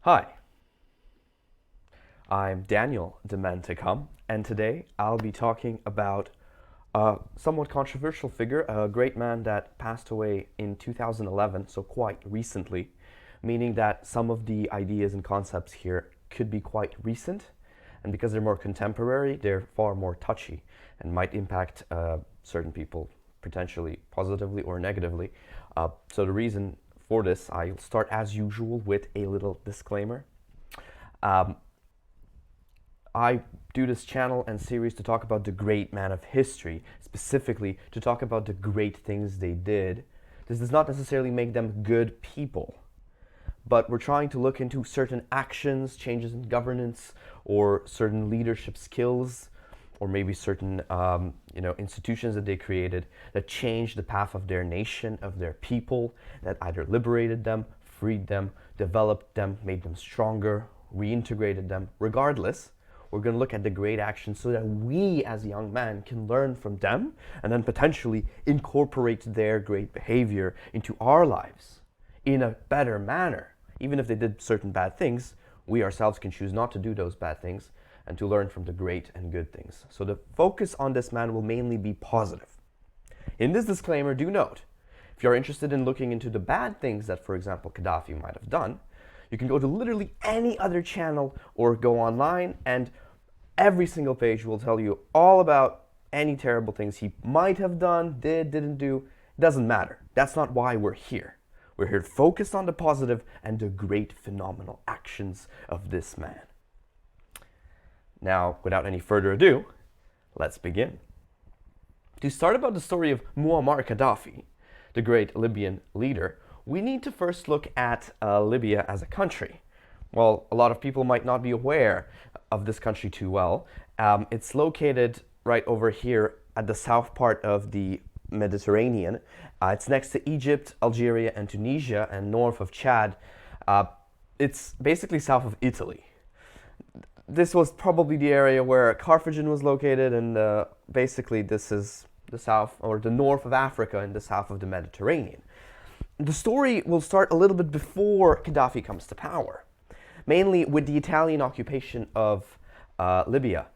Hi, I'm Daniel Dementicum, and today I'll be talking about a somewhat controversial figure, a great man that passed away in 2011, so quite recently, meaning that some of the ideas and concepts here could be quite recent, and because they're more contemporary, they're far more touchy and might impact certain people potentially positively or negatively. So the reason for this, I'll start as usual with a little disclaimer. Um, I do this channel and series to talk about the great man of history, specifically to talk about the great things they did. This does not necessarily make them good people, but we're trying to look into certain actions, changes in governance, or certain leadership skills, or maybe certain institutions that they created that changed the path of their nation, of their people, that either liberated them, freed them, developed them, made them stronger, reintegrated them. Regardless, we're going to look at the great actions so that we as young men can learn from them and then potentially incorporate their great behavior into our lives in a better manner. Even if they did certain bad things, we ourselves can choose not to do those bad things and to learn from the great and good things. So the focus on this man will mainly be positive. In this disclaimer, do note, if you're interested in looking into the bad things that, for example, Gaddafi might have done, you can go to literally any other channel or go online, and every single page will tell you all about any terrible things he might have done, didn't do. It doesn't matter. That's not why we're here. We're here to focus on the positive and the great phenomenal actions of this man. Now, without any further ado, let's begin. To start about the story of Muammar Gaddafi, the great Libyan leader, we need to first look at Libya as a country. Well, a lot of people might not be aware of this country too well. It's located right over here at the south part of the Mediterranean. It's next to Egypt, Algeria, and Tunisia, and north of Chad. It's basically south of Italy. This was probably the area where Carthage was located, and basically this is the south or the north of Africa and the south of the Mediterranean. The story will start a little bit before Gaddafi comes to power, mainly with the Italian occupation of Libya.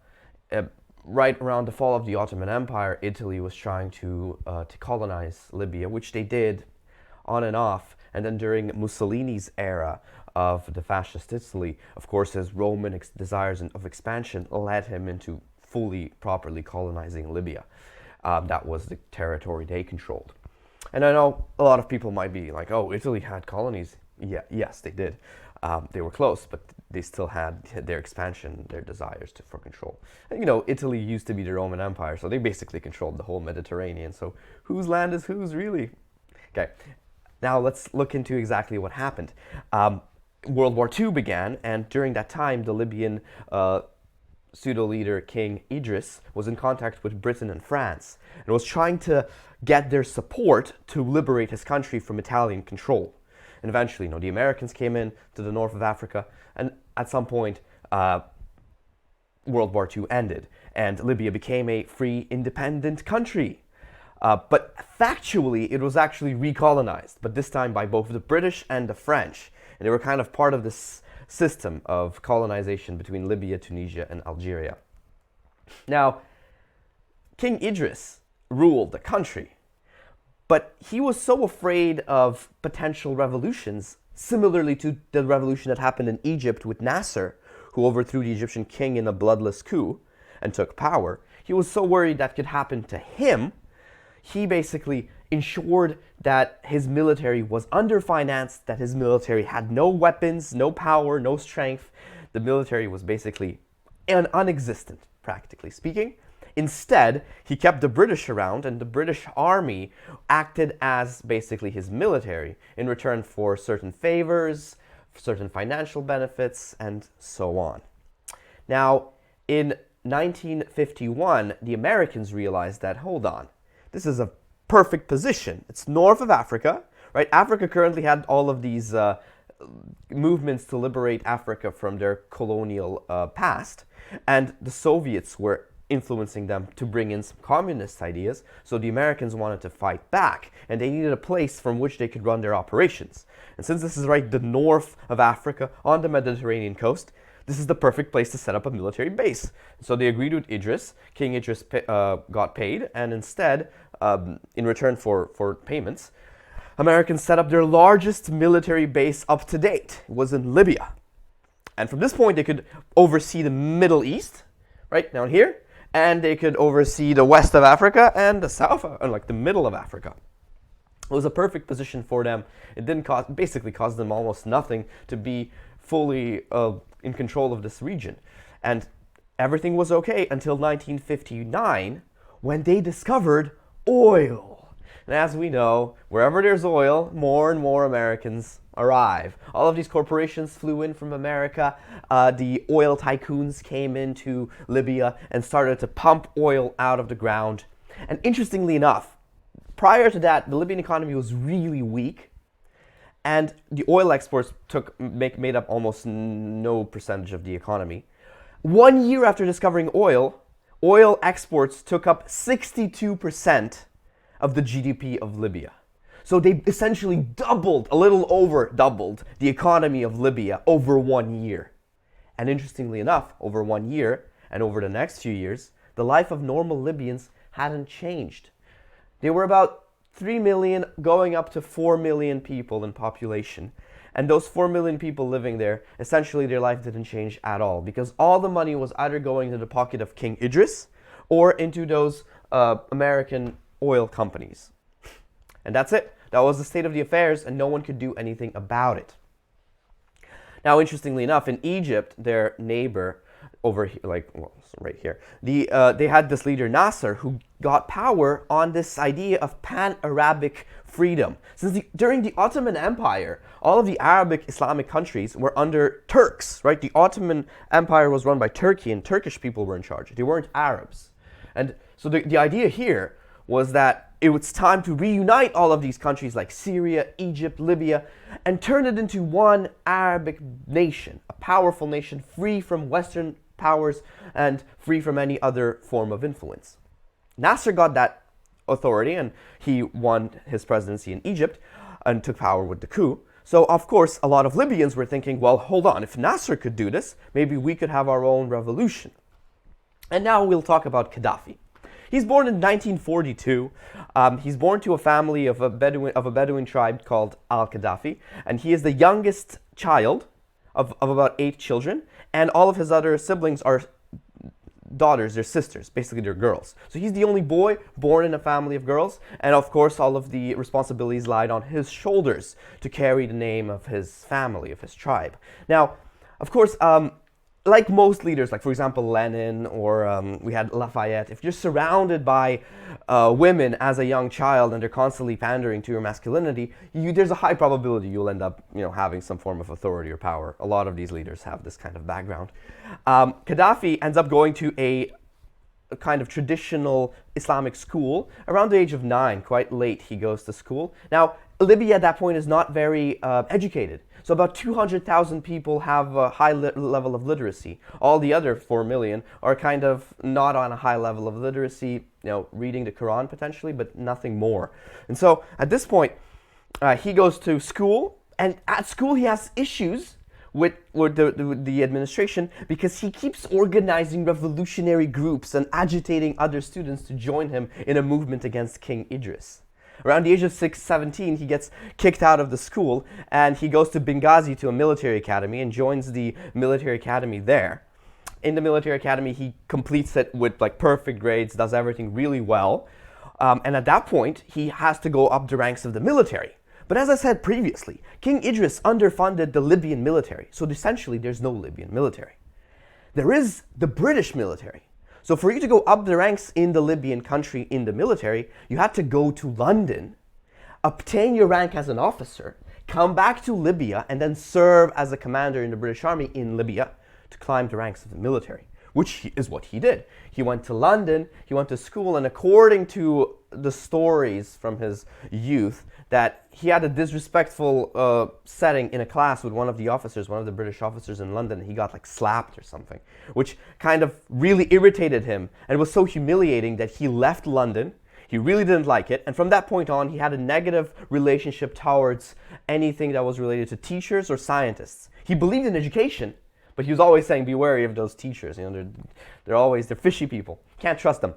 Right around the fall of the Ottoman Empire, Italy was trying to colonize Libya, which they did on and off. And then during Mussolini's era of the fascist Italy, of course, his Roman desires of expansion led him into fully, properly colonizing Libya. That was the territory they controlled. And I know a lot of people might be like, oh, Italy had colonies. Yeah, yes, they did. They were close, but they still had their expansion, their desires for control. And, Italy used to be the Roman Empire, so they basically controlled the whole Mediterranean. So whose land is whose, really? Okay, now let's look into exactly what happened. World War II began, and during that time, the Libyan pseudo-leader King Idris was in contact with Britain and France, and was trying to get their support to liberate his country from Italian control. And eventually, the Americans came in to the north of Africa, and at some point, World War II ended, and Libya became a free, independent country. But factually, it was actually recolonized, but this time by both the British and the French. And they were kind of part of this system of colonization between Libya, Tunisia, and Algeria. Now, King Idris ruled the country, but he was so afraid of potential revolutions, similarly to the revolution that happened in Egypt with Nasser, who overthrew the Egyptian king in a bloodless coup and took power. He was so worried that could happen to him, he basically ensured that his military was underfinanced, that his military had no weapons, no power, no strength. The military was basically non-existent, practically speaking. Instead, he kept the British around, and the British army acted as basically his military in return for certain favors, certain financial benefits, and so on. Now, in 1951, the Americans realized that, hold on, this is a perfect position. It's north of Africa, right? Africa currently had all of these movements to liberate Africa from their colonial past, and the Soviets were influencing them to bring in some communist ideas. So the Americans wanted to fight back, and they needed a place from which they could run their operations. And since this is right the north of Africa on the Mediterranean coast, this is the perfect place to set up a military base. So they agreed with Idris. King Idris got paid, and instead, in return for payments, Americans set up their largest military base up to date. It was in Libya. And from this point, they could oversee the Middle East, right down here, and they could oversee the west of Africa and the south, like the middle of Africa. It was a perfect position for them. It didn't basically cost them almost nothing to be fully in control of this region. And everything was okay until 1959, when they discovered oil. And as we know, wherever there's oil, more and more Americans arrive. All of these corporations flew in from America. The oil tycoons came into Libya and started to pump oil out of the ground. And interestingly enough, prior to that, the Libyan economy was really weak, and the oil exports made up almost no percentage of the economy. 1 year after discovering oil exports took up 62% of the GDP of Libya. So they essentially doubled, a little over doubled, the economy of Libya over 1 year. And interestingly enough, over 1 year and over the next few years, the life of normal Libyans hadn't changed. They were about 3 million, going up to 4 million people in population. And those 4 million people living there, essentially their life didn't change at all, because all the money was either going into the pocket of King Idris or into those American oil companies. And that's it. That was the state of the affairs, and no one could do anything about it. Now, interestingly enough, in Egypt, their neighbor over here, right here, they had this leader Nasser, who got power on this idea of pan-Arabic freedom. Since during the Ottoman Empire, all of the Arabic Islamic countries were under Turks, right? The Ottoman Empire was run by Turkey, and Turkish people were in charge. They weren't Arabs. And so the idea here was that it was time to reunite all of these countries like Syria, Egypt, Libya, and turn it into one Arabic nation, a powerful nation free from Western powers and free from any other form of influence. Nasser got that authority, and he won his presidency in Egypt and took power with the coup. So, of course, a lot of Libyans were thinking, well, hold on, if Nasser could do this, maybe we could have our own revolution. And now we'll talk about Gaddafi. He's born in 1942. He's born to a family of a Bedouin tribe called Al-Gaddafi, and he is the youngest child of about 8 children, and all of his other siblings are daughters, they're sisters, basically they're girls. So he's the only boy born in a family of girls, and of course all of the responsibilities lied on his shoulders to carry the name of his family, of his tribe. Now, of course, like most leaders, like for example Lenin or we had Lafayette, if you're surrounded by women as a young child and they're constantly pandering to your masculinity, there's a high probability you'll end up having some form of authority or power. A lot of these leaders have this kind of background. Gaddafi ends up going to a kind of traditional Islamic school around the age of 9. Quite late he goes to school. Now, Libya at that point is not very educated. So about 200,000 people have a high level of literacy. All the other 4 million are kind of not on a high level of literacy, reading the Quran potentially, but nothing more. And so at this point, he goes to school, and at school he has issues with the administration because he keeps organizing revolutionary groups and agitating other students to join him in a movement against King Idris. Around the age of 17, he gets kicked out of the school, and he goes to Benghazi to a military academy and joins the military academy there. In the military academy, he completes it with perfect grades, does everything really well. And at that point, he has to go up the ranks of the military. But as I said previously, King Idris underfunded the Libyan military, so essentially there's no Libyan military. There is the British military. So for you to go up the ranks in the Libyan country in the military, you had to go to London, obtain your rank as an officer, come back to Libya, and then serve as a commander in the British Army in Libya to climb the ranks of the military, which is what he did. He went to London, he went to school, and according to the stories from his youth, that he had a disrespectful setting in a class with one of the officers, one of the British officers in London. He got like slapped or something, which kind of really irritated him and was so humiliating that he left London. He really didn't like it, and from that point on, he had a negative relationship towards anything that was related to teachers or scientists. He believed in education, but he was always saying, be wary of those teachers. You know, they're fishy people. Can't trust them.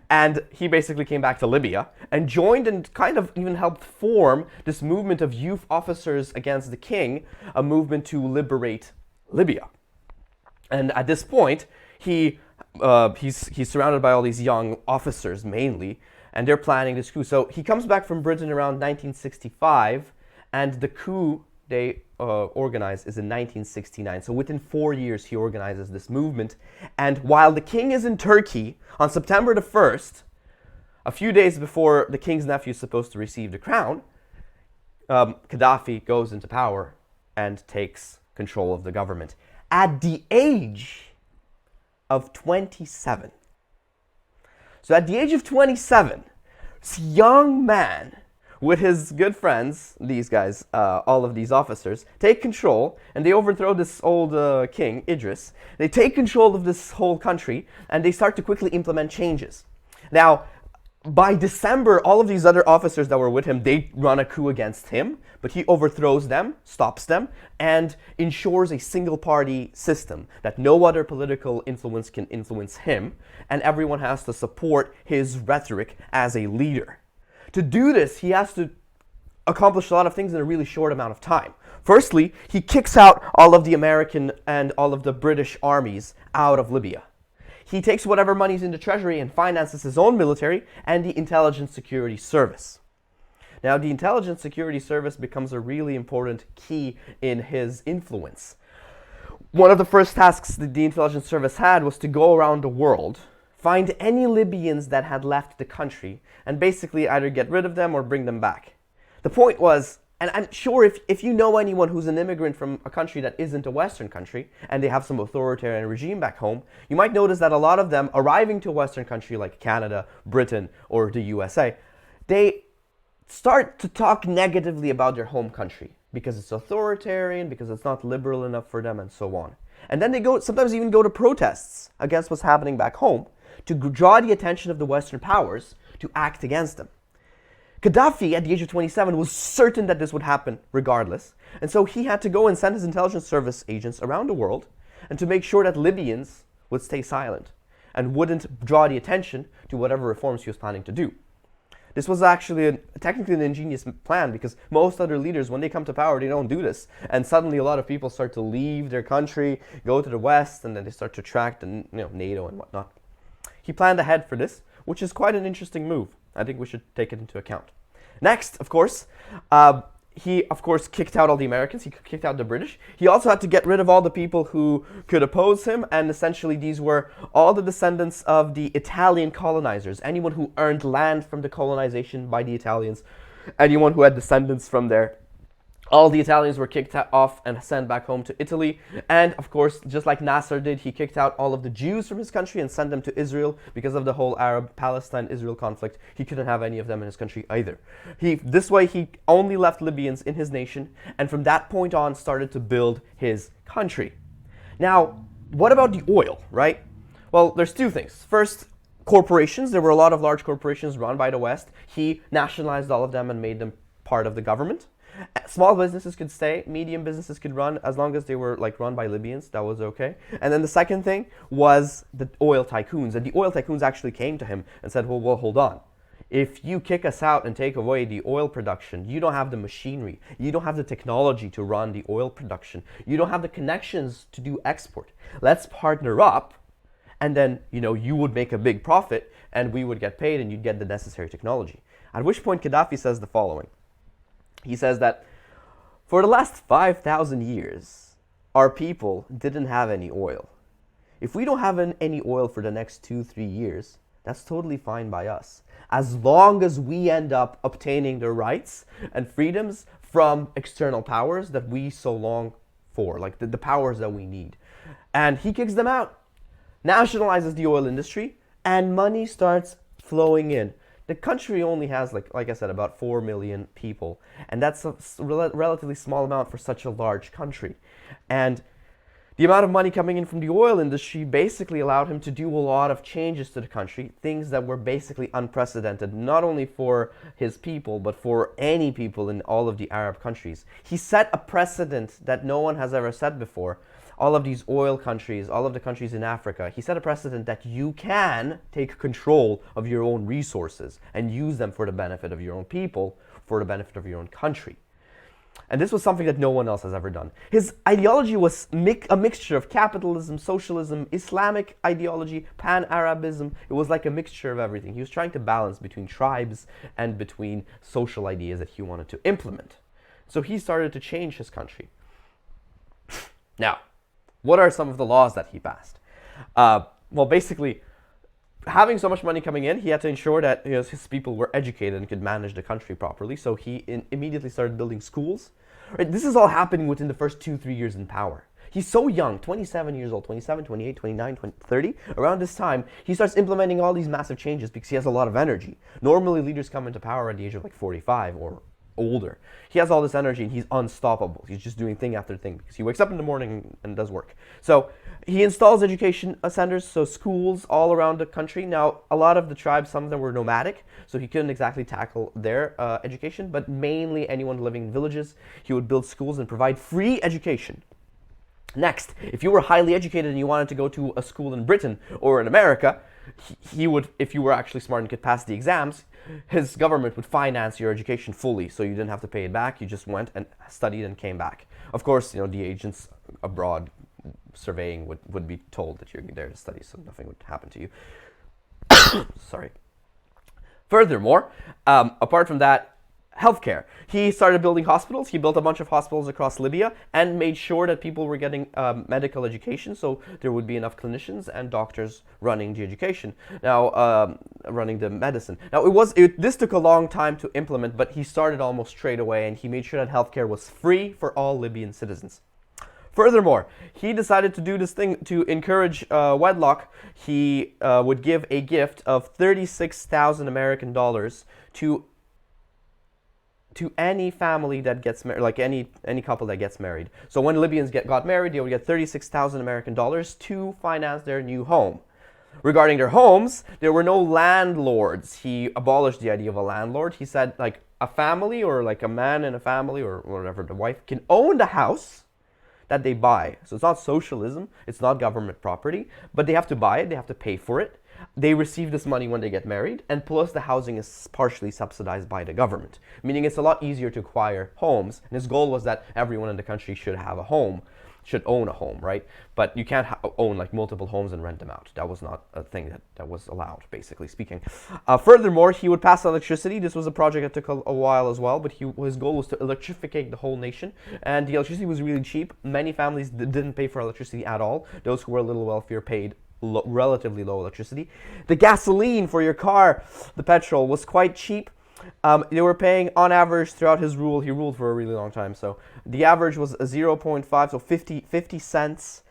And he basically came back to Libya and joined and kind of even helped form this movement of youth officers against the king, a movement to liberate Libya. And at this point, he's surrounded by all these young officers mainly, and they're planning this coup. So he comes back from Britain around 1965, and the coup they organize is in 1969. So within 4 years, he organizes this movement. And while the king is in Turkey on September the 1st, a few days before the king's nephew is supposed to receive the crown, Gaddafi goes into power and takes control of the government at the age of 27. So at the age of 27, this young man with his good friends, these guys, all of these officers, take control, and they overthrow this old king, Idris. They take control of this whole country, and they start to quickly implement changes. Now, by December, all of these other officers that were with him, they run a coup against him, but he overthrows them, stops them, and ensures a single-party system that no other political influence can influence him, and everyone has to support his rhetoric as a leader. To do this, he has to accomplish a lot of things in a really short amount of time. Firstly, he kicks out all of the American and all of the British armies out of Libya. He takes whatever money's in the treasury and finances his own military and the intelligence security service. Now, the intelligence security service becomes a really important key in his influence. One of the first tasks that the intelligence service had was to go around the world, find any Libyans that had left the country, and basically either get rid of them or bring them back. The point was, and I'm sure if you know anyone who's an immigrant from a country that isn't a Western country, and they have some authoritarian regime back home, you might notice that a lot of them arriving to a Western country like Canada, Britain, or the USA, they start to talk negatively about their home country because it's authoritarian, because it's not liberal enough for them, and so on. And then they sometimes even go to protests against what's happening back home to draw the attention of the Western powers to act against them. Gaddafi, at the age of 27, was certain that this would happen regardless, and so he had to go and send his intelligence service agents around the world and to make sure that Libyans would stay silent and wouldn't draw the attention to whatever reforms he was planning to do. This was actually technically an ingenious plan, because most other leaders, when they come to power, they don't do this. And suddenly a lot of people start to leave their country, go to the West, and then they start to attract NATO and whatnot. He planned ahead for this, which is quite an interesting move. I think we should take it into account. Next, of course, he kicked out all the Americans. He kicked out the British. He also had to get rid of all the people who could oppose him, and essentially these were all the descendants of the Italian colonizers, anyone who earned land from the colonization by the Italians, anyone who had descendants from there. All the Italians were kicked off and sent back home to Italy. And of course, just like Nasser did, he kicked out all of the Jews from his country and sent them to Israel because of the whole Arab-Palestine-Israel conflict. He couldn't have any of them in his country either. This way, he only left Libyans in his nation, and from that point on started to build his country. Now, what about the oil, right? Well, there's two things. First, corporations. There were a lot of large corporations run by the West. He nationalized all of them and made them part of the government. Small businesses could stay, medium businesses could run, as long as they were run by Libyans, that was okay. And then the second thing was the oil tycoons. And the oil tycoons actually came to him and said, well, hold on. If you kick us out and take away the oil production, you don't have the machinery, you don't have the technology to run the oil production, you don't have the connections to do export. Let's partner up, and then you would make a big profit, and we would get paid, and you'd get the necessary technology. At which point Gaddafi says the following. He says that for the last 5,000 years, our people didn't have any oil. If we don't have any oil for the next 2-3 years, that's totally fine by us, as long as we end up obtaining the rights and freedoms from external powers that we so long for, like the powers that we need. And he kicks them out, nationalizes the oil industry, and money starts flowing in. The country only has, like I said, about 4 million people, and that's a relatively small amount for such a large country. And the amount of money coming in from the oil industry basically allowed him to do a lot of changes to the country, things that were basically unprecedented, not only for his people, but for any people in all of the Arab countries. He set a precedent that no one has ever set before. All of these oil countries, all of the countries in Africa, he set a precedent that you can take control of your own resources and use them for the benefit of your own people, for the benefit of your own country. And this was something that no one else has ever done. His ideology was a mixture of capitalism, socialism, Islamic ideology, pan-Arabism. It was like a mixture of everything. He was trying to balance between tribes and between social ideas that he wanted to implement. So he started to change his country. Now, what are some of the laws that he passed? Well, basically, having so much money coming in, he had to ensure that his people were educated and could manage the country properly. So he immediately started building schools. Right, this is all happening within the first 2-3 years in power. He's so young, 27 years old, 27, 28, 29, 30. Around this time, he starts implementing all these massive changes because he has a lot of energy. Normally, leaders come into power at the age of like 45 or older. He has all this energy and he's unstoppable. He's just doing thing after thing because he wakes up in the morning and does work. So he installs education centers, so schools all around the country. Now, a lot of the tribes, some of them were nomadic, so he couldn't exactly tackle their education, but mainly anyone living in villages, he would build schools and provide free education. Next, if you were highly educated and you wanted to go to a school in Britain or in America, he would, if you were actually smart and could pass the exams, his government would finance your education fully, so you didn't have to pay it back. You just went and studied and came back. Of course, the agents abroad surveying would be told that you're there to study, so nothing would happen to you. Sorry. Furthermore, apart from that, healthcare. He started building hospitals. He built a bunch of hospitals across Libya and made sure that people were getting medical education, so there would be enough clinicians and doctors running the education. Now, running the medicine. Now, this took a long time to implement, but he started almost straight away, and he made sure that healthcare was free for all Libyan citizens. Furthermore, he decided to do this thing to encourage wedlock. He would give a gift of 36,000 American dollars to any family that gets married, like any couple that gets married. So when Libyans got married, they would get 36,000 American dollars to finance their new home. Regarding their homes, there were no landlords. He abolished the idea of a landlord. He said, like, a family, or like a man and a family, or whatever, the wife can own the house that they buy. So it's not socialism, it's not government property, but they have to buy it, they have to pay for it. They receive this money when they get married, and plus the housing is partially subsidized by the government, meaning it's a lot easier to acquire homes. And his goal was that everyone in the country should have a home, should own a home, right? But you can't own like multiple homes and rent them out. That was not a thing that was allowed, basically speaking. Furthermore, he would pass electricity. This was a project that took a while as well, but his goal was to electrificate the whole nation, and the electricity was really cheap. Many families didn't pay for electricity at all. Those who were a little wealthier paid relatively low electricity. The gasoline for your car, the petrol, was quite cheap. They were paying on average throughout his rule. He ruled for a really long time, so the average was 0.5, so 50 cents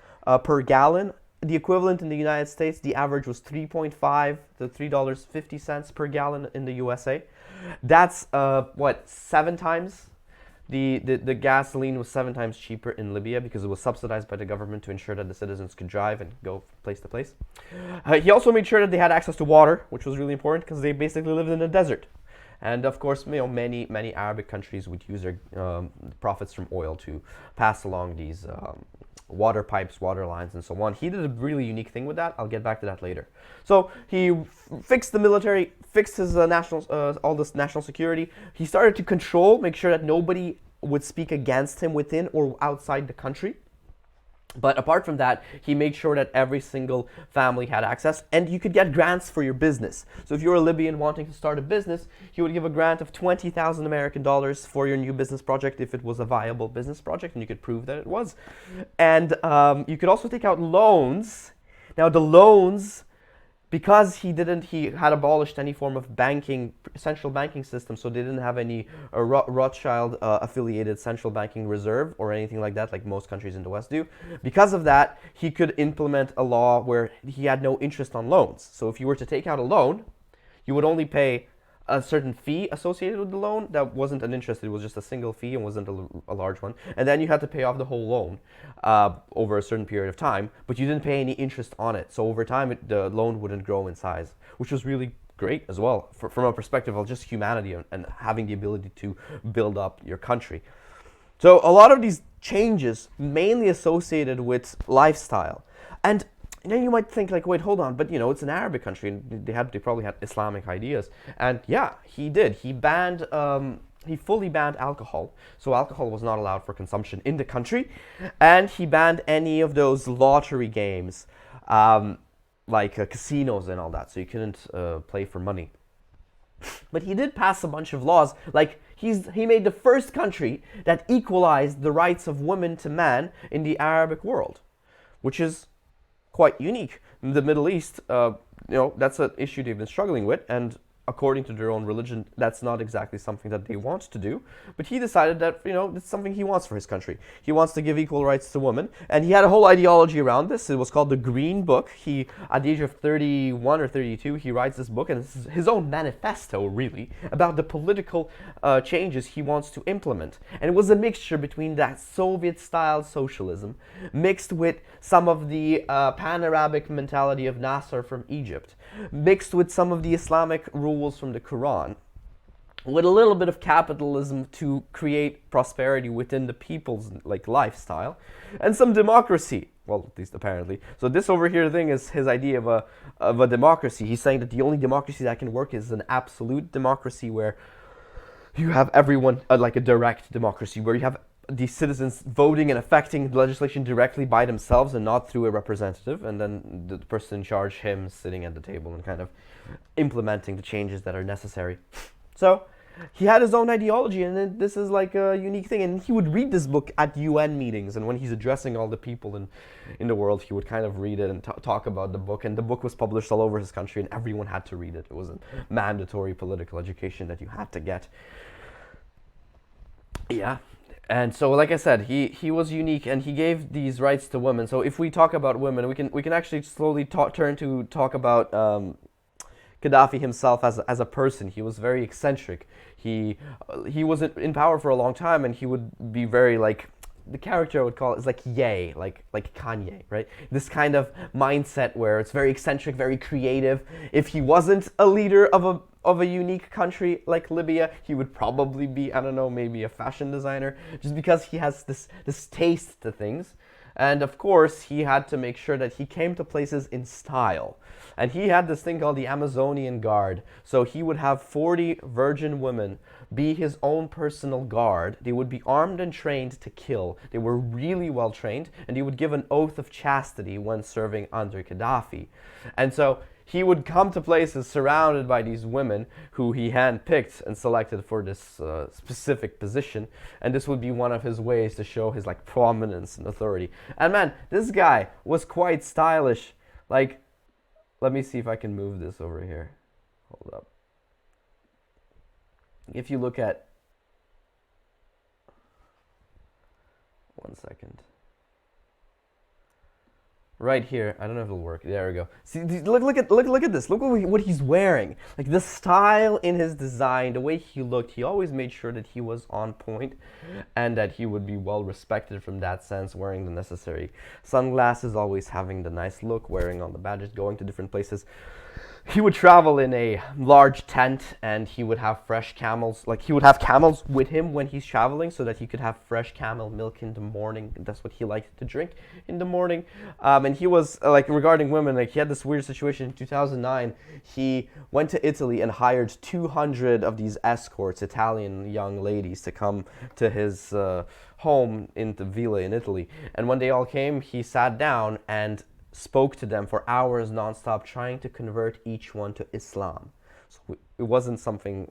per gallon. The equivalent in the United States, the average was 3.5 to $3.50 per gallon in the USA. That's 7 times? The gasoline was 7 times cheaper in Libya because it was subsidized by the government to ensure that the citizens could drive and go place to place. He also made sure that they had access to water, which was really important because they basically lived in a desert. And of course, many Arabic countries would use their profits from oil to pass along these water pipes, water lines, and so on. He did a really unique thing with that. I'll get back to that later. So he fixed the military, fixed his all this national security. He started to control, make sure that nobody would speak against him within or outside the country. But apart from that, he made sure that every single family had access, and you could get grants for your business. So if you're a Libyan wanting to start a business, he would give a grant of 20,000 American dollars for your new business project if it was a viable business project, and you could prove that it was. And you could also take out loans. Now the loans, because he had abolished any form of central banking system, so they didn't have any Rothschild affiliated central banking reserve or anything like that, like most countries in the West do. Because of that, he could implement a law where he had no interest on loans. So if you were to take out a loan, you would only pay a certain fee associated with the loan that wasn't an interest. It was just a single fee and wasn't a large one. And then you had to pay off the whole loan over a certain period of time, but you didn't pay any interest on it. So over time, the loan wouldn't grow in size, which was really great as well from a perspective of just humanity and having the ability to build up your country. So a lot of these changes mainly associated with lifestyle. And then you might think like, wait, hold on, but it's an Arabic country and they probably had Islamic ideas. And yeah, he did. He fully banned alcohol. So alcohol was not allowed for consumption in the country. And he banned any of those lottery games, like casinos and all that. So you couldn't play for money. But he did pass a bunch of laws. Like he made the first country that equalized the rights of women to men in the Arabic world, which is quite unique. In the Middle East, that's an issue they've been struggling with, and according to their own religion, that's not exactly something that they want to do. But he decided that, it's something he wants for his country. He wants to give equal rights to women. And he had a whole ideology around this. It was called the Green Book. He, at the age of 31 or 32, he writes this book, and this is his own manifesto, really, about the political changes he wants to implement. And it was a mixture between that Soviet-style socialism mixed with some of the pan-Arabic mentality of Nasser from Egypt, mixed with some of the Islamic rules from the Quran, with a little bit of capitalism to create prosperity within the people's lifestyle, and some democracy. Well, at least apparently. So this over here thing is his idea of a democracy. He's saying that the only democracy that can work is an absolute democracy where you have everyone, like a direct democracy, where you have the citizens voting and affecting legislation directly by themselves and not through a representative, and then the person in charge, him, sitting at the table and kind of implementing the changes that are necessary. So he had his own ideology, and this is like a unique thing. And he would read this book at UN meetings, and when he's addressing all the people in the world, he would kind of read it and talk about the book. And the book was published all over his country, and everyone had to read it. It was a mandatory political education that you had to get. Yeah. And so, like I said, he was unique, and he gave these rights to women. So if we talk about women, we can actually slowly turn to talk about Gaddafi himself as a person. He was very eccentric. He was in power for a long time, and he would be very the character I would call it is like Ye, like Kanye, right? This kind of mindset where it's very eccentric, very creative. If he wasn't a leader of a unique country like Libya, he would probably be, I don't know, maybe a fashion designer, just because he has this taste to things. And of course, he had to make sure that he came to places in style. And he had this thing called the Amazonian Guard. So he would have 40 virgin women be his own personal guard. They would be armed and trained to kill. They were really well trained, and he would give an oath of chastity when serving under Gaddafi. And so he would come to places surrounded by these women who he handpicked and selected for this specific position. And this would be one of his ways to show his prominence and authority. And man, this guy was quite stylish. Let me see if I can move this over here. Hold up. If you look at, one second. Right here, I don't know if it'll work. There we go. See, look at this. Look what he's wearing. The style in his design, the way he looked. He always made sure that he was on point, and that he would be well respected from that sense. Wearing the necessary sunglasses, always having the nice look, wearing all the badges, going to different places. He would travel in a large tent, and he would have fresh camels. He would have camels with him when he's traveling, so that he could have fresh camel milk in the morning. That's what he liked to drink in the morning. And he was, regarding women, he had this weird situation in 2009. He went to Italy and hired 200 of these escorts, Italian young ladies, to come to his home in the villa in Italy. And when they all came, he sat down and spoke to them for hours nonstop, trying to convert each one to Islam. So it wasn't something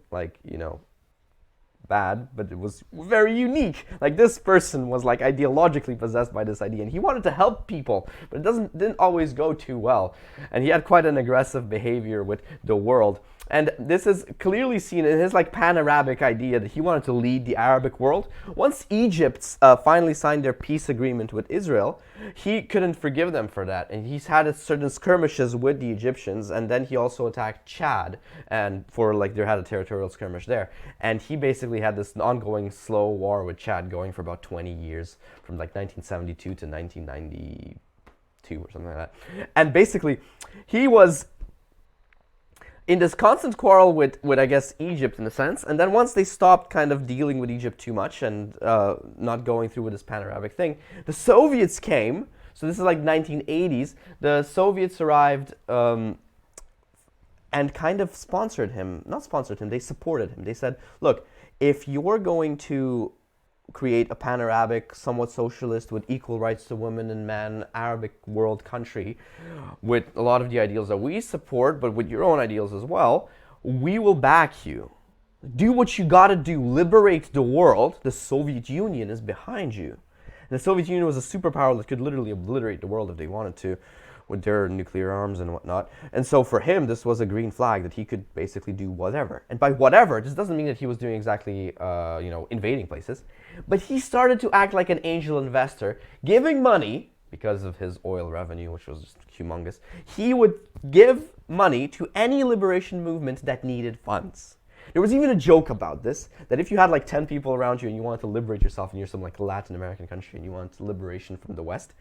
bad, but it was very unique. This person was ideologically possessed by this idea, and he wanted to help people, but it didn't always go too well. And he had quite an aggressive behavior with the world. And this is clearly seen in his like pan-Arabic idea that he wanted to lead the Arabic world. Once Egypt finally signed their peace agreement with Israel, he couldn't forgive them for that. And he's had certain skirmishes with the Egyptians, and then he also attacked Chad, and for like they had a territorial skirmish there. And he basically had this ongoing slow war with Chad going for about 20 years, from like 1972 to 1992 or something like that. And basically, he was in this constant quarrel with I guess, Egypt in a sense. And then once they stopped kind of dealing with Egypt too much and not going through with this pan-Arabic thing, the Soviets came. So this is like 1980s. The Soviets arrived and kind of sponsored him. Not sponsored him, they supported him. They said, look, if you're going to create a pan-Arabic, somewhat socialist, with equal rights to women and men, Arabic world country, with a lot of the ideals that we support, but with your own ideals as well, we will back you. Do what you gotta do. Liberate the world. The Soviet Union is behind you. And the Soviet Union was a superpower that could literally obliterate the world if they wanted to, with their nuclear arms and whatnot. And so for him, this was a green flag that he could basically do whatever. And by whatever, this doesn't mean that he was doing exactly, invading places. But he started to act like an angel investor, giving money, because of his oil revenue, which was just humongous. He would give money to any liberation movement that needed funds. There was even a joke about this, that if you had like 10 people around you and you wanted to liberate yourself and you're some like Latin American country and you wanted liberation from the West,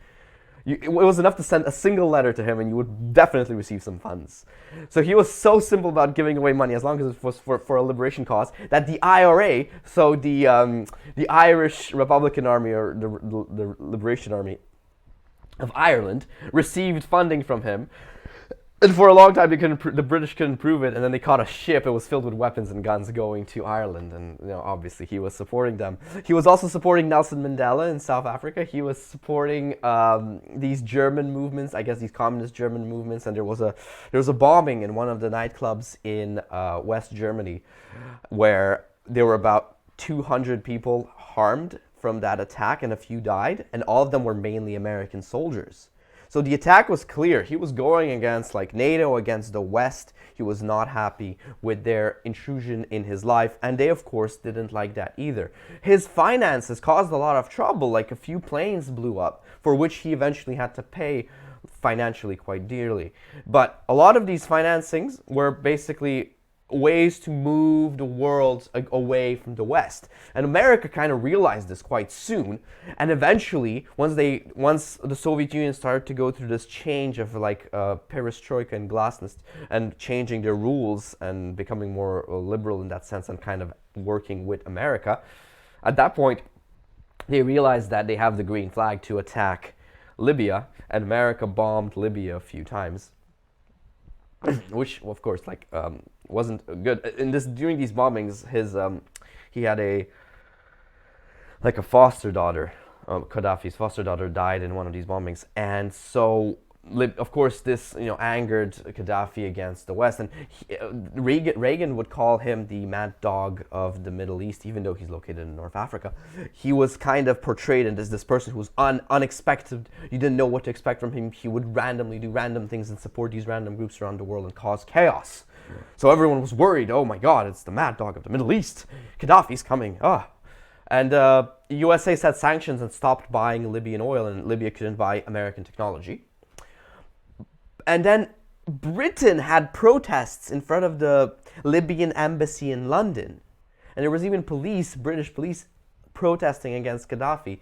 it was enough to send a single letter to him and you would definitely receive some funds. So he was so simple about giving away money, as long as it was for a liberation cause, that the IRA, so the Irish Republican Army, or the Liberation Army of Ireland, received funding from him. And for a long time, the British couldn't prove it, and then they caught a ship. It was filled with weapons and guns going to Ireland, and obviously he was supporting them. He was also supporting Nelson Mandela in South Africa. He was supporting these German movements, I guess these communist German movements. And there was a bombing in one of the nightclubs in West Germany, where there were about 200 people harmed from that attack, and a few died, and all of them were mainly American soldiers. So the attack was clear. He was going against like NATO, against the West. He was not happy with their intrusion in his life, and they of course didn't like that either. His finances caused a lot of trouble, like a few planes blew up, for which he eventually had to pay financially quite dearly. But a lot of these financings were basically ways to move the world away from the West. And America kind of realized this quite soon. And eventually, once the Soviet Union started to go through this change of like perestroika and glasnost, and changing their rules and becoming more liberal in that sense and kind of working with America, at that point, they realized that they have the green flag to attack Libya, and America bombed Libya a few times. Which, of course, wasn't good. During these bombings, he had a foster daughter. Gaddafi's foster daughter died in one of these bombings, and so of course this angered Gaddafi against the West, and Reagan would call him the mad dog of the Middle East, even though he's located in North Africa. He was kind of portrayed as this person who was unexpected. You didn't know what to expect from him. He would randomly do random things and support these random groups around the world and cause chaos. So everyone was worried. Oh my God, it's the mad dog of the Middle East. Gaddafi's coming. And the USA set sanctions and stopped buying Libyan oil, and Libya couldn't buy American technology. And then Britain had protests in front of the Libyan embassy in London. And there was even British police, protesting against Gaddafi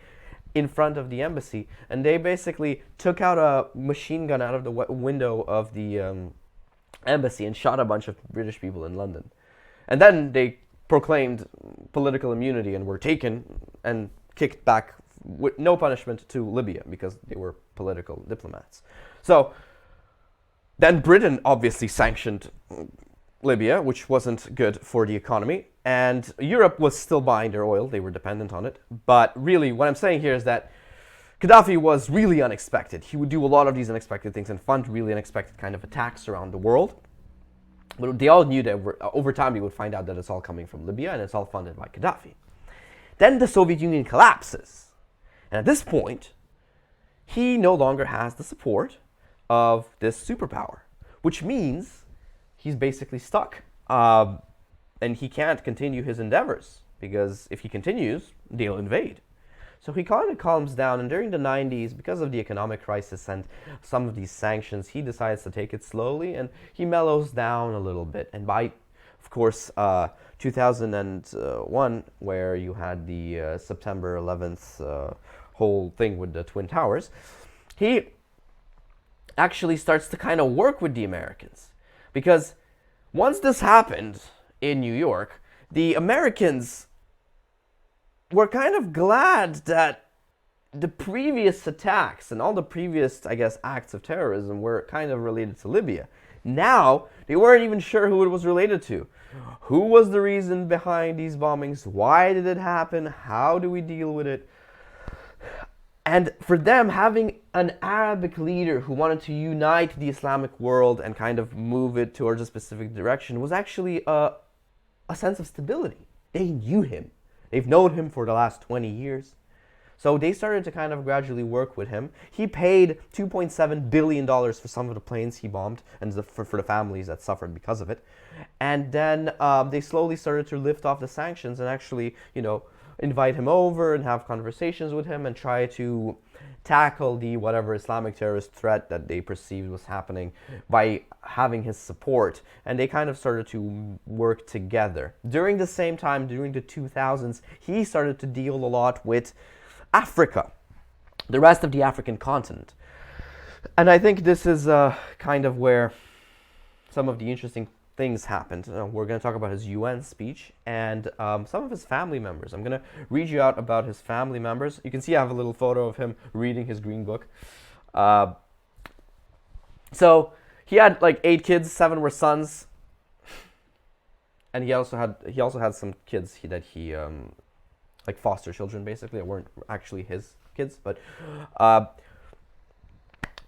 in front of the embassy. And they basically took out a machine gun out of the window of the embassy and shot a bunch of British people in London. And then they proclaimed political immunity and were taken and kicked back with no punishment to Libya, because they were political diplomats. So then Britain obviously sanctioned Libya, which wasn't good for the economy, and Europe was still buying their oil. They were dependent on it. But really, what I'm saying here is that Gaddafi was really unexpected. He would do a lot of these unexpected things and fund really unexpected kind of attacks around the world. But they all knew that over time we would find out that it's all coming from Libya, and it's all funded by Gaddafi. Then the Soviet Union collapses. And at this point, he no longer has the support of this superpower, which means he's basically stuck. Um, and he can't continue his endeavors because if he continues, they'll invade. So he kind of calms down, and during the 90s, because of the economic crisis and some of these sanctions, he decides to take it slowly, and he mellows down a little bit. And by, of course, 2001, where you had the September 11th whole thing with the Twin Towers, he actually starts to kind of work with the Americans. Because once this happened in New York, the Americans were kind of glad that the previous attacks and all the previous, I guess, acts of terrorism were kind of related to Libya. Now, they weren't even sure who it was related to. Who was the reason behind these bombings? Why did it happen? How do we deal with it? And for them, having an Arabic leader who wanted to unite the Islamic world and kind of move it towards a specific direction was actually a sense of stability. They knew him. They've known him for the last 20 years. So they started to kind of gradually work with him. He paid $2.7 billion for some of the planes he bombed and for the families that suffered because of it. And then they slowly started to lift off the sanctions and actually, invite him over and have conversations with him and try to tackle the whatever Islamic terrorist threat that they perceived was happening by having his support. And they kind of started to work together. During the same time, during the 2000s, he started to deal a lot with Africa, the rest of the African continent. And I think this is kind of where some of the interesting things happened. We're going to talk about his UN speech and some of his family members. I'm going to read you out about his family members. You can see I have a little photo of him reading his green book. So he had like 8 kids, 7 were sons, and he also had some kids that he like foster children basically that weren't actually his kids, but.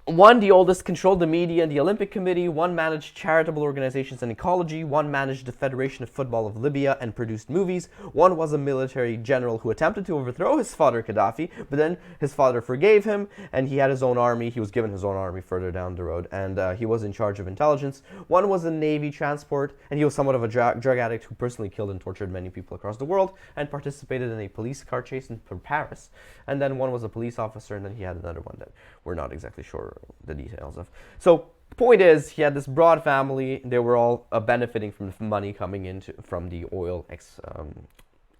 One, the oldest, controlled the media and the Olympic Committee. One managed charitable organizations and ecology. One managed the Federation of Football of Libya and produced movies. One was a military general who attempted to overthrow his father Gaddafi, but then his father forgave him, and he had his own army. He was given his own army further down the road, and he was in charge of intelligence. One was a Navy transport, and he was somewhat of a drug addict who personally killed and tortured many people across the world, and participated in a police car chase in Paris. And then one was a police officer, and then he had another one that we're not exactly sure the details of. So the point is, he had this broad family. They were all benefiting from the money coming in from the oil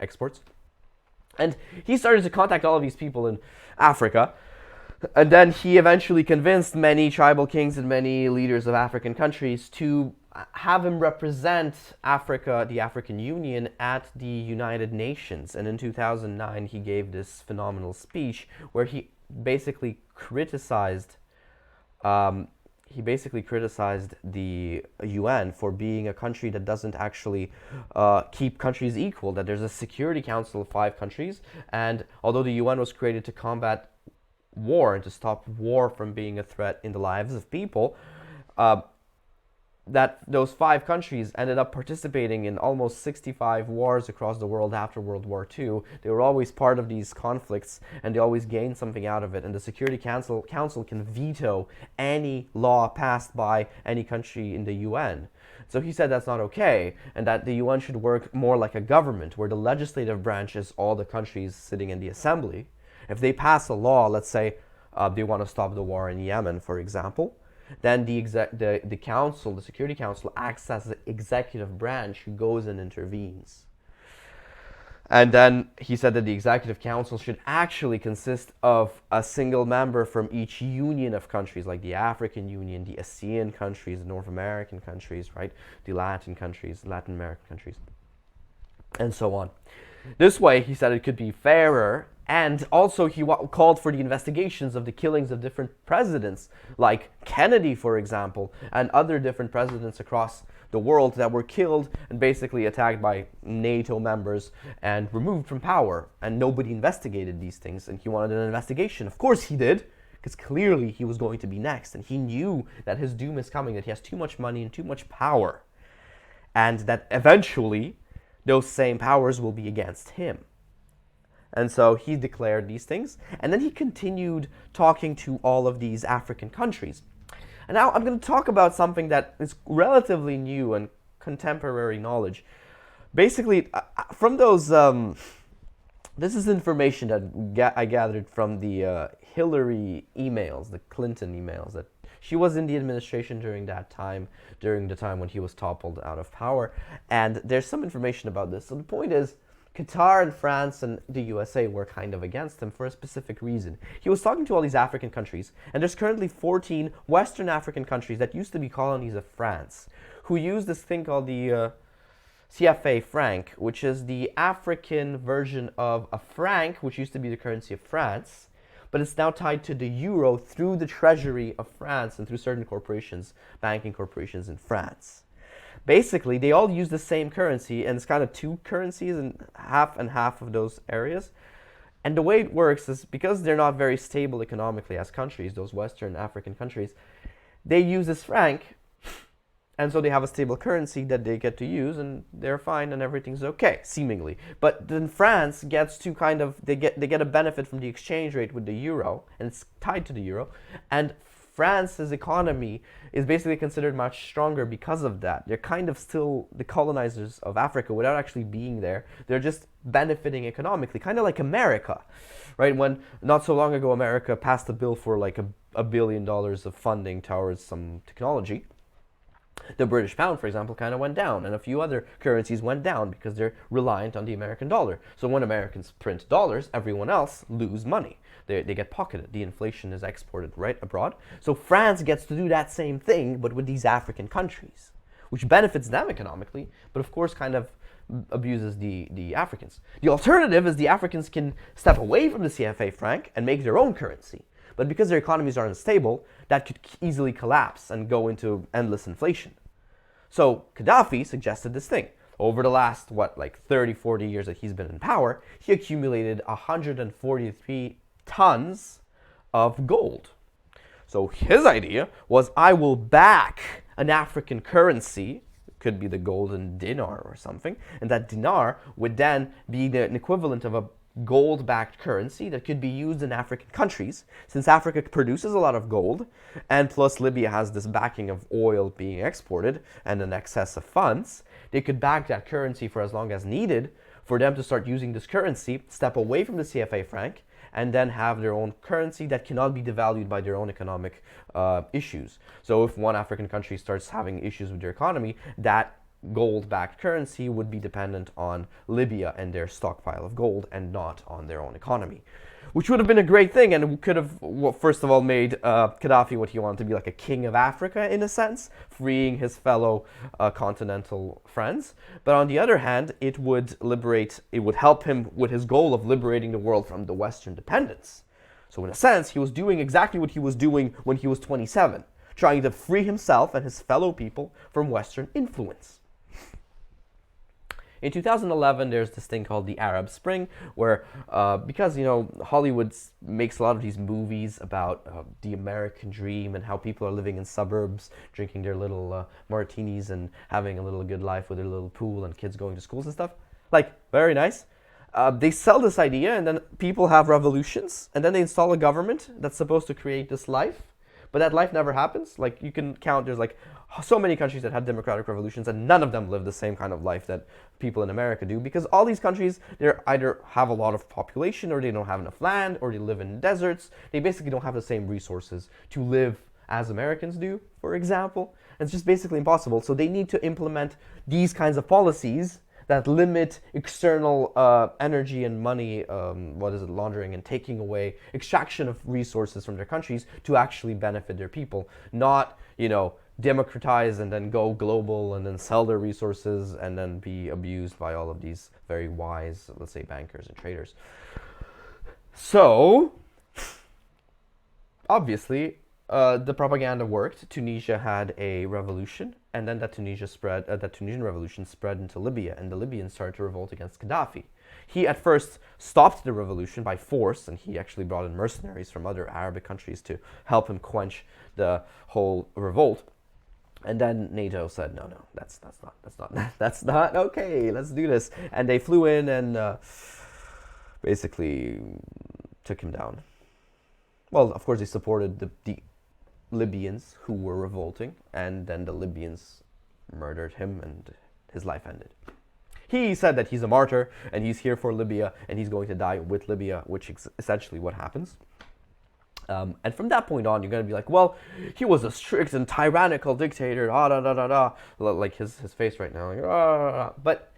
exports. And he started to contact all of these people in Africa. And then he eventually convinced many tribal kings and many leaders of African countries to have him represent Africa, the African Union, at the United Nations. And in 2009, he gave this phenomenal speech where he basically criticized the UN for being a country that doesn't actually keep countries equal, that there's a Security Council of 5 countries, and although the UN was created to combat war and to stop war from being a threat in the lives of people, that those 5 countries ended up participating in almost 65 wars across the world after World War II. They were always part of these conflicts, and they always gained something out of it. And the Security Council can veto any law passed by any country in the UN. So he said that's not okay, and that the UN should work more like a government, where the legislative branch is all the countries sitting in the assembly. If they pass a law, let's say they want to stop the war in Yemen, for example, then the council, the Security Council, acts as the executive branch who goes and intervenes. And then he said that the Executive Council should actually consist of a single member from each union of countries, like the African Union, the ASEAN countries, the North American countries, right? The Latin American countries, and so on. This way, he said it could be fairer. And also he called for the investigations of the killings of different presidents, like Kennedy, for example, and other different presidents across the world that were killed and basically attacked by NATO members and removed from power. And nobody investigated these things, and he wanted an investigation. Of course he did, because clearly he was going to be next, and he knew that his doom is coming, that he has too much money and too much power, and that eventually those same powers will be against him. And so he declared these things, and then he continued talking to all of these African countries. And now I'm going to talk about something that is relatively new and contemporary knowledge. Basically, from those, this is information that I gathered from the Hillary emails, the Clinton emails. That she was in the administration during that time, during the time when he was toppled out of power. And there's some information about this. So the point is, Qatar and France and the USA were kind of against him for a specific reason. He was talking to all these African countries, and there's currently 14 Western African countries that used to be colonies of France, who use this thing called the CFA franc, which is the African version of a franc, which used to be the currency of France, but it's now tied to the euro through the treasury of France and through certain corporations, banking corporations in France. Basically, they all use the same currency, and it's kind of two currencies and half of those areas. And the way it works is because they're not very stable economically as countries, those Western African countries, they use this franc, and so they have a stable currency that they get to use, and they're fine, and everything's okay, seemingly. But then France gets to kind of, they get a benefit from the exchange rate with the euro, and it's tied to the euro, and France's economy is basically considered much stronger because of that. They're kind of still the colonizers of Africa without actually being there. They're just benefiting economically, kind of like America, right? When not so long ago, America passed a bill for like $1 billion of funding towards some technology. The British pound, for example, kind of went down, and a few other currencies went down because they're reliant on the American dollar. So when Americans print dollars, everyone else lose money. They get pocketed. The inflation is exported right abroad. So France gets to do that same thing, but with these African countries, which benefits them economically, but of course kind of abuses the Africans. The alternative is the Africans can step away from the CFA franc and make their own currency. But because their economies are unstable, that could easily collapse and go into endless inflation. So Gaddafi suggested this thing. Over the last, 30, 40 years that he's been in power, he accumulated 143 tons of gold. So his idea was, I will back an African currency, could be the golden dinar or something, and that dinar would then be an equivalent of a gold-backed currency that could be used in African countries, since Africa produces a lot of gold, and plus Libya has this backing of oil being exported and an excess of funds. They could back that currency for as long as needed for them to start using this currency, step away from the CFA franc, and then have their own currency that cannot be devalued by their own economic issues. So if one African country starts having issues with their economy, that gold-backed currency would be dependent on Libya and their stockpile of gold and not on their own economy, which would have been a great thing, and could have, first of all, made Gaddafi what he wanted to be, like a king of Africa in a sense, freeing his fellow continental friends. But on the other hand, it would help him with his goal of liberating the world from the Western dependence. So in a sense, he was doing exactly what he was doing when he was 27, trying to free himself and his fellow people from Western influence. In 2011, there's this thing called the Arab Spring, where because Hollywood makes a lot of these movies about the American dream and how people are living in suburbs, drinking their little martinis and having a little good life with their little pool and kids going to schools and stuff. Like, very nice. They sell this idea, and then people have revolutions, and then they install a government that's supposed to create this life. But that life never happens. Like, you can count, there's like so many countries that had democratic revolutions, and none of them live the same kind of life that people in America do, because all these countries, they either have a lot of population, or they don't have enough land, or they live in deserts. They basically don't have the same resources to live as Americans do, for example. It's just basically impossible. So they need to implement these kinds of policies that limit external energy and money, laundering, and taking away extraction of resources from their countries to actually benefit their people, not, democratize and then go global and then sell their resources and then be abused by all of these very wise, let's say, bankers and traders. So, obviously, the propaganda worked. Tunisia had a revolution, and then that Tunisian revolution spread into Libya, and the Libyans started to revolt against Gaddafi. He at first stopped the revolution by force, and he actually brought in mercenaries from other Arabic countries to help him quench the whole revolt. And then NATO said, no, that's not okay. Let's do this. And they flew in and basically took him down. Well, of course, they supported the Libyans who were revolting, and then the Libyans murdered him, and his life ended. He said that he's a martyr, and he's here for Libya, and he's going to die with Libya, which is essentially what happens. And from that point on, you're going to be like, well, he was a strict and tyrannical dictator, like his face right now. Like, but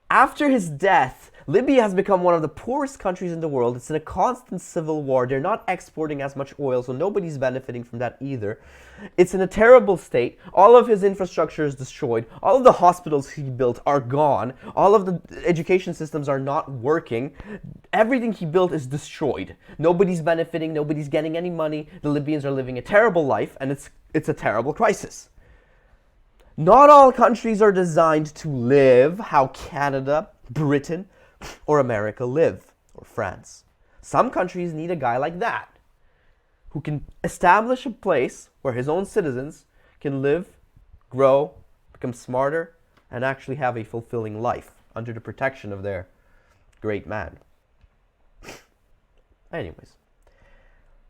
after his death, Libya has become one of the poorest countries in the world. It's in a constant civil war. They're not exporting as much oil, so nobody's benefiting from that either. It's in a terrible state. All of his infrastructure is destroyed. All of the hospitals he built are gone. All of the education systems are not working. Everything he built is destroyed. Nobody's benefiting. Nobody's getting any money. The Libyans are living a terrible life, and it's a terrible crisis. Not all countries are designed to live how Canada, Britain, or America live, or France. Some countries need a guy like that, who can establish a place where his own citizens can live, grow, become smarter, and actually have a fulfilling life under the protection of their great man. Anyways,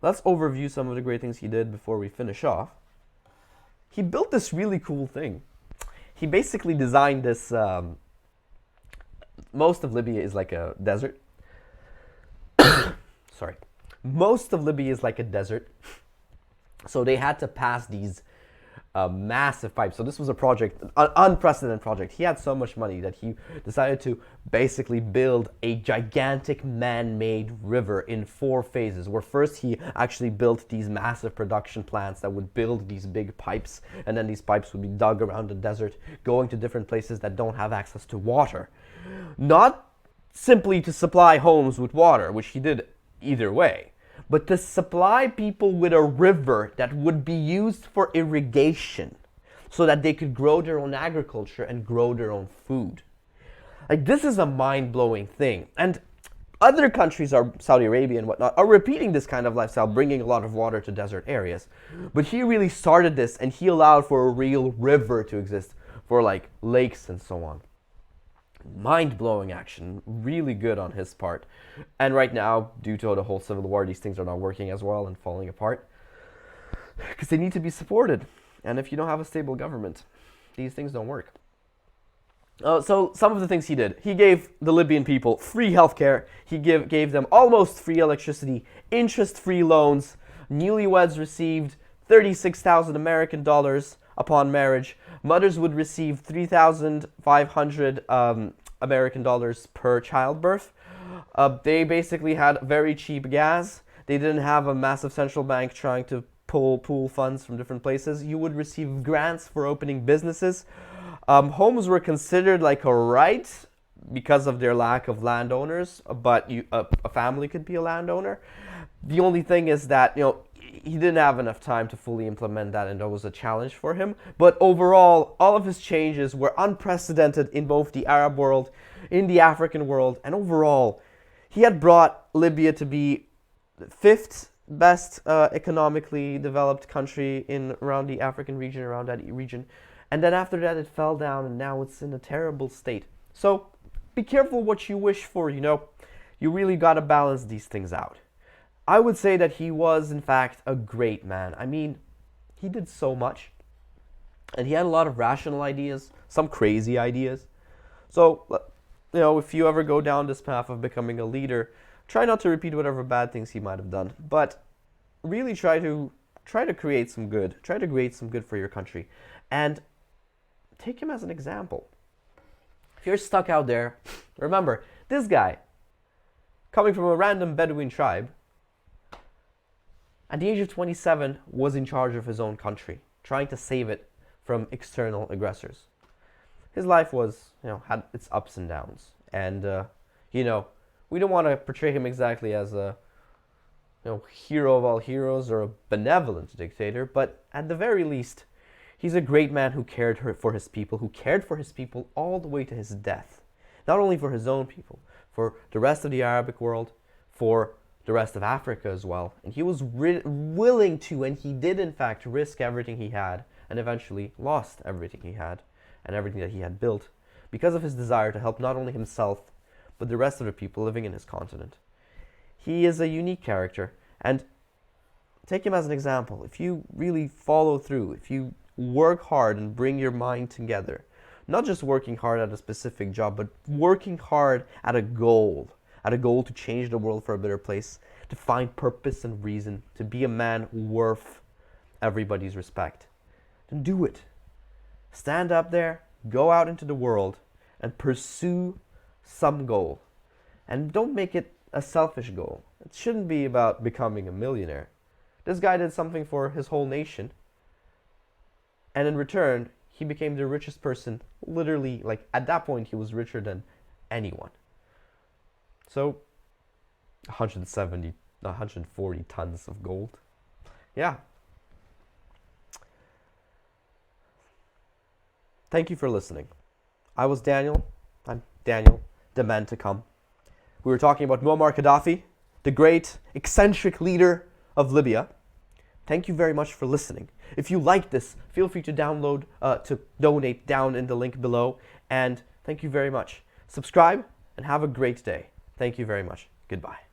let's overview some of the great things he did before we finish off. He built this really cool thing. He basically designed this, most of Libya is like a desert. Sorry. Most of Libya is like a desert. So they had to pass these massive pipes. So this was a project, an unprecedented project. He had so much money that he decided to basically build a gigantic man-made river in 4 phases, where first he actually built these massive production plants that would build these big pipes, and then these pipes would be dug around the desert, going to different places that don't have access to water. Not simply to supply homes with water, which he did either way, but to supply people with a river that would be used for irrigation so that they could grow their own agriculture and grow their own food. Like, this is a mind-blowing thing. And other countries, Saudi Arabia and whatnot, are repeating this kind of lifestyle, bringing a lot of water to desert areas. But he really started this, and he allowed for a real river to exist, for like lakes and so on. Mind-blowing action, really good on his part. And right now, due to the whole civil war, these things are not working as well and falling apart, because they need to be supported. And if you don't have a stable government, these things don't work. So some of the things he did: he gave the Libyan people free healthcare. He gave them almost free electricity, interest-free loans. Newlyweds received 36,000 American dollars upon marriage. Mothers would receive 3,500 American dollars per childbirth. They basically had very cheap gas. They didn't have a massive central bank trying to pool funds from different places. You would receive grants for opening businesses. Homes were considered like a right because of their lack of landowners, but a family could be a landowner. The only thing is that, he didn't have enough time to fully implement that, and that was a challenge for him. But overall, all of his changes were unprecedented in both the Arab world, in the African world, and overall, he had brought Libya to be the 5th best economically developed country around the African region, around that region. And then after that, it fell down, and now it's in a terrible state. So be careful what you wish for, You really got to balance these things out. I would say that he was, in fact, a great man. I mean, he did so much. And he had a lot of rational ideas, some crazy ideas. So, if you ever go down this path of becoming a leader, try not to repeat whatever bad things he might have done. But really try to create some good. Try to create some good for your country. And take him as an example. If you're stuck out there, remember, this guy, coming from a random Bedouin tribe, at the age of 27, was in charge of his own country, trying to save it from external aggressors. His life was, had its ups and downs. And, we don't want to portray him exactly as a, hero of all heroes or a benevolent dictator, but at the very least, he's a great man who cared for his people, all the way to his death. Not only for his own people, for the rest of the Arabic world, for the rest of Africa as well. And he was willing to, and he did in fact, risk everything he had, and eventually lost everything he had and everything that he had built, because of his desire to help not only himself, but the rest of the people living in his continent. He is a unique character, and take him as an example. If you really follow through, if you work hard and bring your mind together. Not just working hard at a specific job, but working hard at a goal to change the world for a better place, to find purpose and reason, to be a man worth everybody's respect. Then do it. Stand up there, go out into the world, and pursue some goal. And don't make it a selfish goal. It shouldn't be about becoming a millionaire. This guy did something for his whole nation, and in return, he became the richest person, literally, like at that point, he was richer than anyone. So, 140 tons of gold. Yeah. Thank you for listening. I'm Daniel, the man to come. We were talking about Muammar Gaddafi, the great eccentric leader of Libya. Thank you very much for listening. If you like this, feel free to donate down in the link below. And thank you very much. Subscribe and have a great day. Thank you very much. Goodbye.